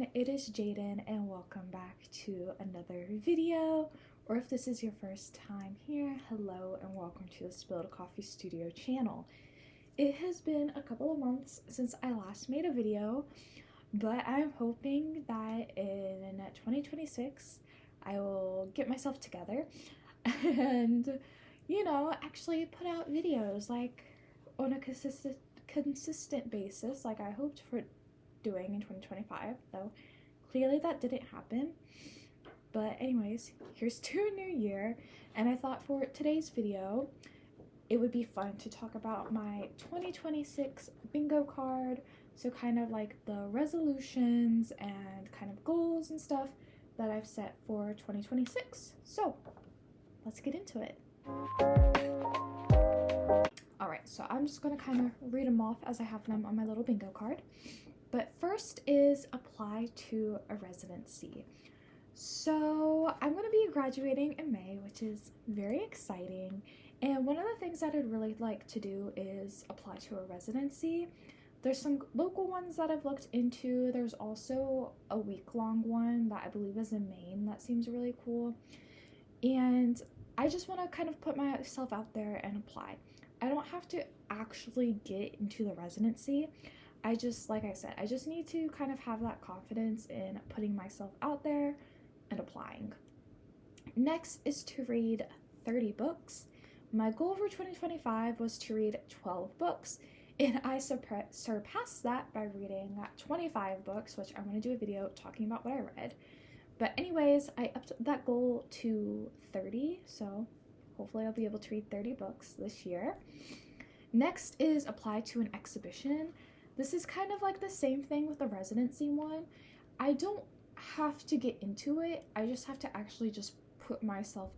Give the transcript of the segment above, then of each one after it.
everyone, it is Jaden and welcome back to another video, or if this is your first time here, hello and welcome to the Spilled Coffee Studio channel. It has been a couple of months since I last made a video, but I'm hoping that in 2026 I will get myself together and, actually put out videos like on a consistent basis like I hoped for doing in 2025, though clearly that didn't happen. But anyways, here's to a new year, and I thought for today's video it would be fun to talk about my 2026 bingo card, so kind of like the resolutions and kind of goals and stuff that I've set for 2026. So let's get into it. Alright, so I'm just going to kind of read them off as I have them on my little bingo card. But first is apply to a residency. So I'm going to be graduating in May, which is very exciting. And one of the things that I'd really like to do is apply to a residency. There's some local ones that I've looked into. There's also a week-long one that I believe is in Maine that seems really cool. And I just want to kind of put myself out there and apply. I don't have to actually get into the residency. Like I said, I just need to kind of have that confidence in putting myself out there and applying. Next is to read 30 books. My goal for 2025 was to read 12 books, and I surpassed that by reading 25 books, which I'm going to do a video talking about what I read. But anyways, I upped that goal to 30, so hopefully I'll be able to read 30 books this year. Next is apply to an exhibition. This is kind of like the same thing with the residency one. I don't have to get into it. I just have to actually just put myself,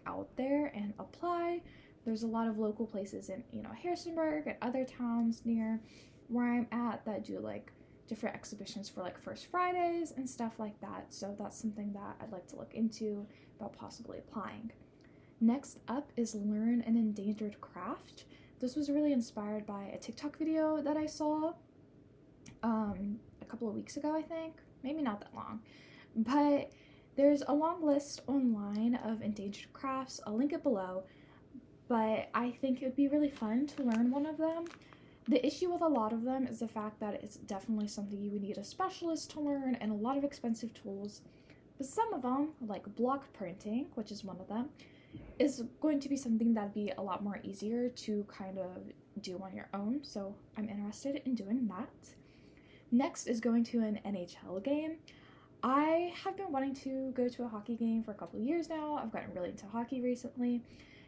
out there and apply. There's a lot of local places in, Harrisonburg and other towns near where I'm at that do like different exhibitions for like First Fridays and stuff like that. So that's something that I'd like to look into about possibly applying. Next up is learn an endangered craft. This was really inspired by a TikTok video that I saw a couple of weeks ago, I think. Maybe not that long. But there's a long list online of endangered crafts. I'll link it below. But I think it would be really fun to learn one of them. The issue with a lot of them is the fact that it's definitely something you would need a specialist to learn and a lot of expensive tools. But some of them, like block printing, which is one of them, is going to be something that'd be a lot more easier to kind of do on your own, so I'm interested in doing that. Next is going to an NHL game. I have been wanting to go to a hockey game for a couple of years now. I've gotten really into hockey recently,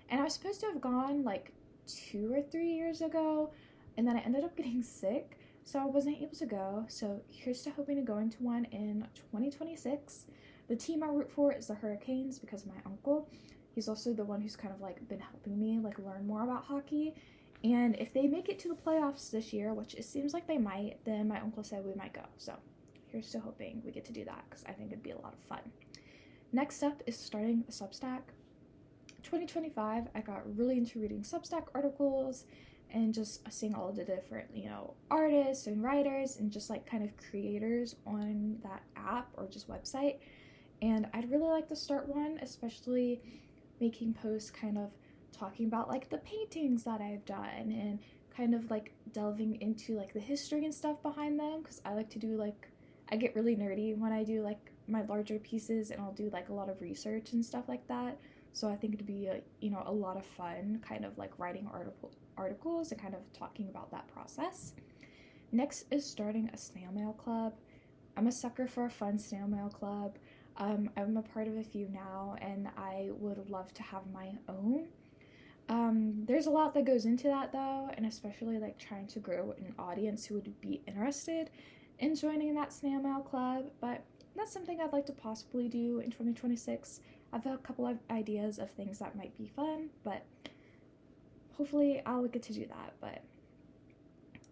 and I was supposed to have gone like 2 or 3 years ago, and then I ended up getting sick, so I wasn't able to go. So here's to hoping to going to one in 2026. The team I root for is the Hurricanes because of my uncle. He's also the one who's kind of like been helping me like learn more about hockey. And if they make it to the playoffs this year, which it seems like they might, then my uncle said we might go. So here's to hoping we get to do that because I think it'd be a lot of fun. Next up is starting a Substack. 2025, I got really into reading Substack articles and just seeing all of the different, artists and writers and just like kind of creators on that app or just website. And I'd really like to start one, especially making posts kind of talking about like the paintings that I've done and kind of like delving into like the history and stuff behind them, because I like to do I get really nerdy when I do like my larger pieces, and I'll do like a lot of research and stuff like that. So I think it'd be a lot of fun kind of like writing articles and kind of talking about that process. Next is starting a snail mail club. I'm a sucker for a fun snail mail club. I'm a part of a few now, and I would love to have my own. There's a lot that goes into that though, and especially like trying to grow an audience who would be interested in joining that snail mail club, but that's something I'd like to possibly do in 2026. I've got a couple of ideas of things that might be fun, but hopefully I'll get to do that. But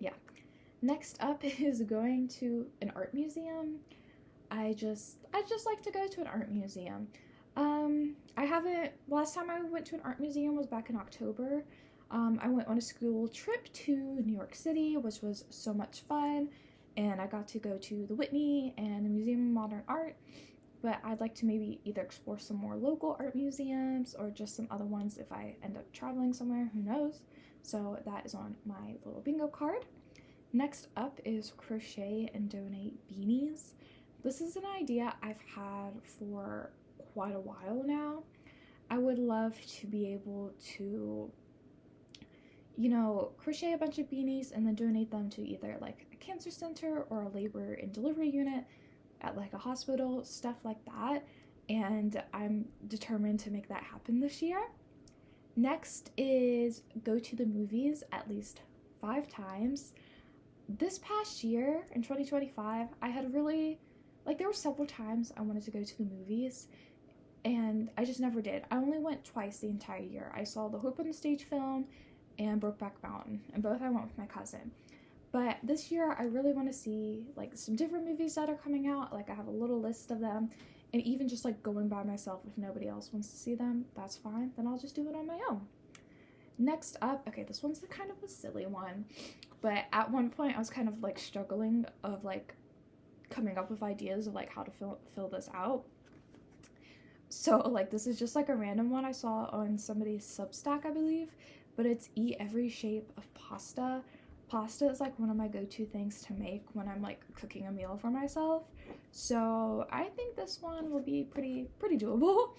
yeah. Next up is going to an art museum. I just like to go to an art museum. Last time I went to an art museum was back in October. I went on a school trip to New York City, which was so much fun. and I got to go to the Whitney and the Museum of Modern Art, but I'd like to maybe either explore some more local art museums or just some other ones if I end up traveling somewhere, who knows. So that is on my little bingo card. Next up is crochet and donate beanies. This is an idea I've had for quite a while now. I would love to be able to, crochet a bunch of beanies and then donate them to either like a cancer center or a labor and delivery unit at like a hospital, stuff like that. And I'm determined to make that happen this year. Next is go to the movies at least 5 times. This past year in 2025, I had really, there were several times I wanted to go to the movies and I just never did. I only went twice the entire year. I saw the Hope on the Stage film and Brokeback Mountain, and both I went with my cousin. But this year, I really want to see some different movies that are coming out. I have a little list of them, and even just going by myself if nobody else wants to see them, that's fine. Then I'll just do it on my own. Next up, okay, this one's kind of a silly one, but at one point I was kind of struggling of coming up with ideas of how to fill this out. So this is just a random one I saw on somebody's Substack, I believe, but it's eat every shape of pasta. Pasta is one of my go-to things to make when I'm cooking a meal for myself. So I think this one will be pretty doable.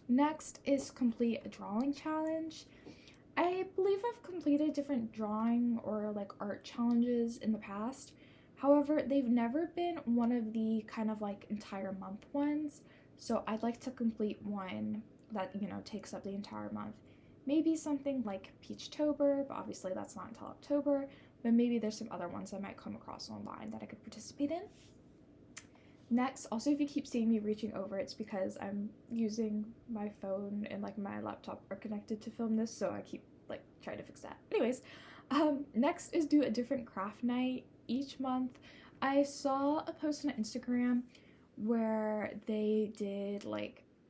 Next is complete a drawing challenge. I believe I've completed different drawing or art challenges in the past. However, they've never been one of the kind of entire month ones. So I'd like to complete one that, takes up the entire month. Maybe something like Peachtober, but obviously that's not until October. But maybe there's some other ones I might come across online that I could participate in. Next, also if you keep seeing me reaching over, it's because I'm using my phone and my laptop are connected to film this, so I keep trying to fix that. Anyways, next is do a different craft night each month. I saw a post on Instagram where they did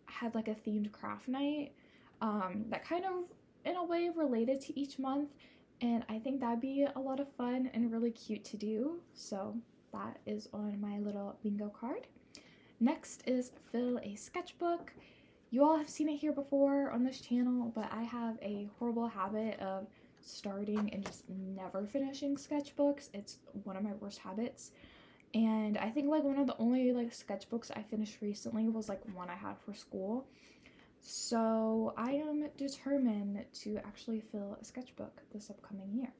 had a themed craft night that kind of in a way related to each month, and I think that'd be a lot of fun and really cute to do. So that is on my little bingo card. Next is fill a sketchbook. You all have seen it here before on this channel, but I have a horrible habit of starting and just never finishing sketchbooks. It's one of my worst habits. And I think one of the only sketchbooks I finished recently was one I had for school. So I am determined to actually fill a sketchbook this upcoming year.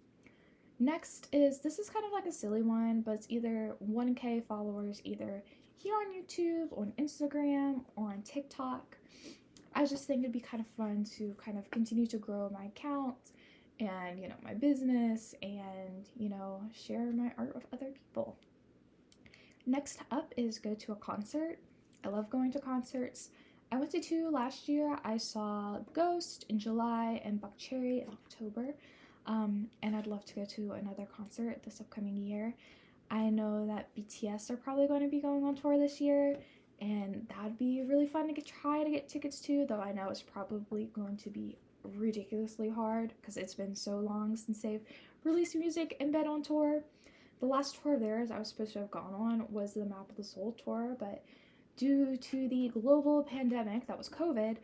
Next is, this is kind of a silly one, but it's either 1K followers either here on YouTube, on Instagram, or on TikTok. I just think it'd be kind of fun to kind of continue to grow my account and, my business and, share my art with other people. Next up is go to a concert. I love going to concerts. I went to 2 last year. I saw Ghost in July and Buckcherry in October. And I'd love to go to another concert this upcoming year. I know that BTS are probably going to be going on tour this year, and that'd be really fun to try to get tickets to, though I know it's probably going to be ridiculously hard because it's been so long since they've released music and been on tour. The last tour of theirs I was supposed to have gone on was the Map of the Soul tour, but due to the global pandemic that was COVID,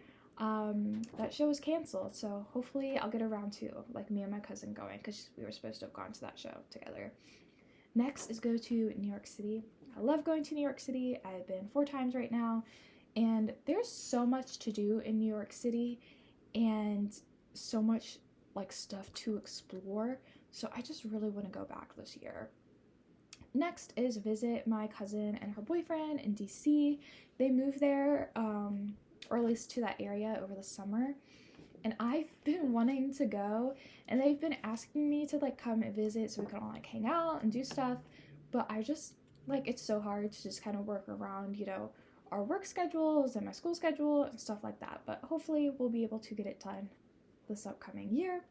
that show was canceled. So hopefully I'll get around to me and my cousin going, because we were supposed to have gone to that show together. Next is go to New York City. I love going to New York City. I've been 4 times right now, and there's so much to do in New York City and so much stuff to explore. So I just really want to go back this year. Next is visit my cousin and her boyfriend in DC. They moved there, or at least to that area over the summer, and I've been wanting to go, and they've been asking me to come and visit so we can all hang out and do stuff, but I just it's so hard to just kind of work around our work schedules and my school schedule and stuff like that, but hopefully we'll be able to get it done this upcoming year.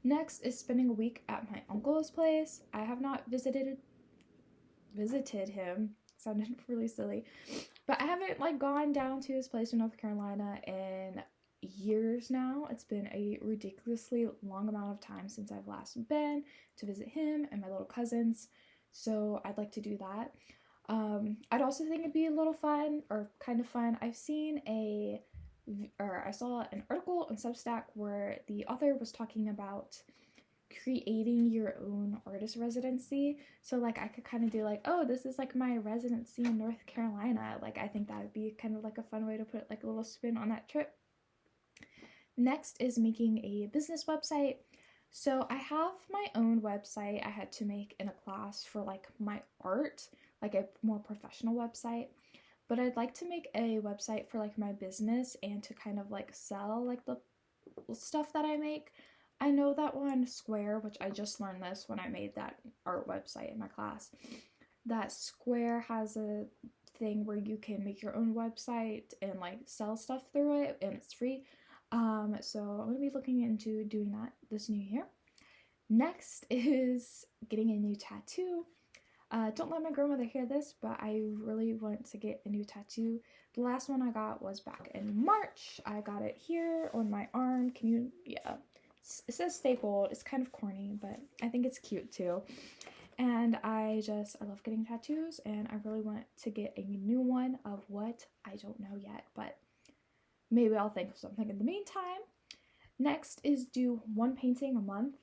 Next is spending a week at my uncle's place. I have not visited him, sounded really silly, but I haven't gone down to his place in North Carolina in years now. It's been a ridiculously long amount of time since I've last been to visit him and my little cousins. so I'd like to do that. I'd also think it'd be a little fun, or kind of fun. I saw an article on Substack where the author was talking about creating your own artist residency. So like I could kind of do like, oh, this is like my residency in North Carolina. Like I think that would be kind of like a fun way to put like a little spin on that trip. Next is making a business website. So I have my own website I had to make in a class for like my art, like a more professional website. But I'd like to make a website for like my business and to kind of like sell like the stuff that I make. I know that one Square, which I just learned this when I made that art website in my class, that Square has a thing where you can make your own website and like sell stuff through it, and it's free. So I'm going to be looking into doing that this new year. Next is getting a new tattoo. Don't let my grandmother hear this, but I really want to get a new tattoo. The last one I got was back in March. I got it here on my arm. Yeah. It says stapled. It's kind of corny, but I think it's cute too. And I love getting tattoos, and I really want to get a new one. Of what? I don't know yet, but maybe I'll think of something in the meantime. Next is do one painting a month.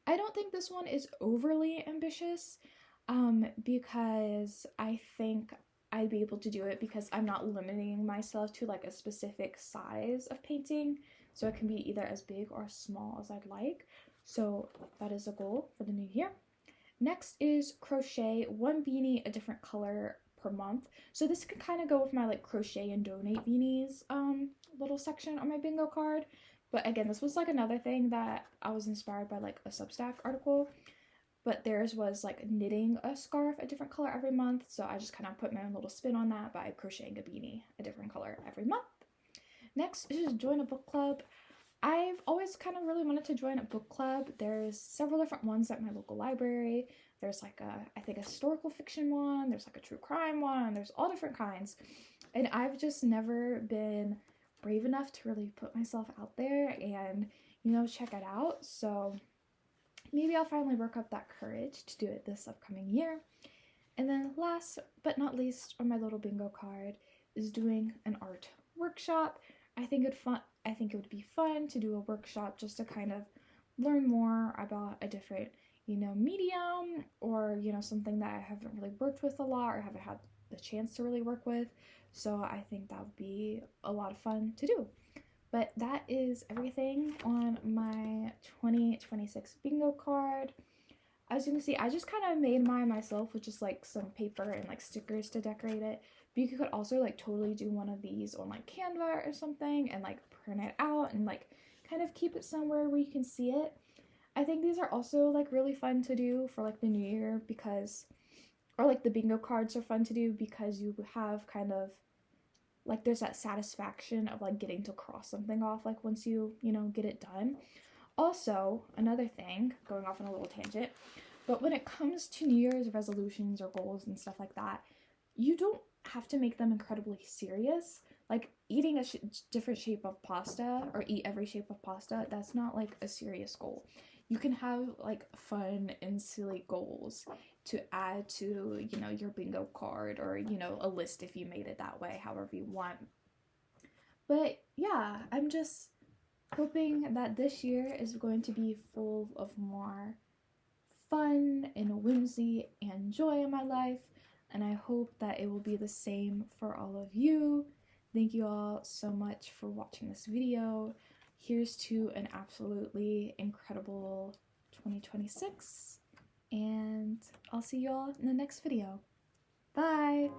I don't think this one is overly ambitious, because I think I'd be able to do it because I'm not limiting myself to like a specific size of painting. So it can be either as big or as small as I'd like. So that is a goal for the new year. Next is crochet one beanie a different color per month. So this could kind of go with my like crochet and donate beanies little section on my bingo card. But again, this was like another thing that I was inspired by like a Substack article. But theirs was like knitting a scarf a different color every month. So I just kind of put my own little spin on that by crocheting a beanie a different color every month. Next is join a book club. I've always kind of really wanted to join a book club. There's several different ones at my local library. There's like I think a historical fiction one. There's like a true crime one. There's all different kinds. And I've just never been brave enough to really put myself out there and, check it out. So maybe I'll finally work up that courage to do it this upcoming year. And then last but not least on my little bingo card is doing an art workshop. I think it would be fun to do a workshop just to kind of learn more about a different, medium, or, something that I haven't really worked with a lot or haven't had the chance to really work with. So I think that would be a lot of fun to do. But that is everything on my 2026 bingo card. As you can see, I just kind of made mine myself with just like some paper and like stickers to decorate it. But you could also like totally do one of these on like Canva or something and like print it out and like kind of keep it somewhere where you can see it. I think these are also like really fun to do for like the new year or like the bingo cards are fun to do because you have kind of like there's that satisfaction of like getting to cross something off like once you get it done. Also, another thing, going off on a little tangent, but when it comes to New Year's resolutions or goals and stuff like that, you don't have to make them incredibly serious. Like eating a different shape of pasta or eat every shape of pasta, that's not like a serious goal. You can have like fun and silly goals to add to, your bingo card or, a list if you made it that way, however you want. But yeah, I'm just hoping that this year is going to be full of more fun and whimsy and joy in my life, and I hope that it will be the same for all of you. Thank you all so much for watching this video. Here's to an absolutely incredible 2026, and I'll see you all in the next video. Bye!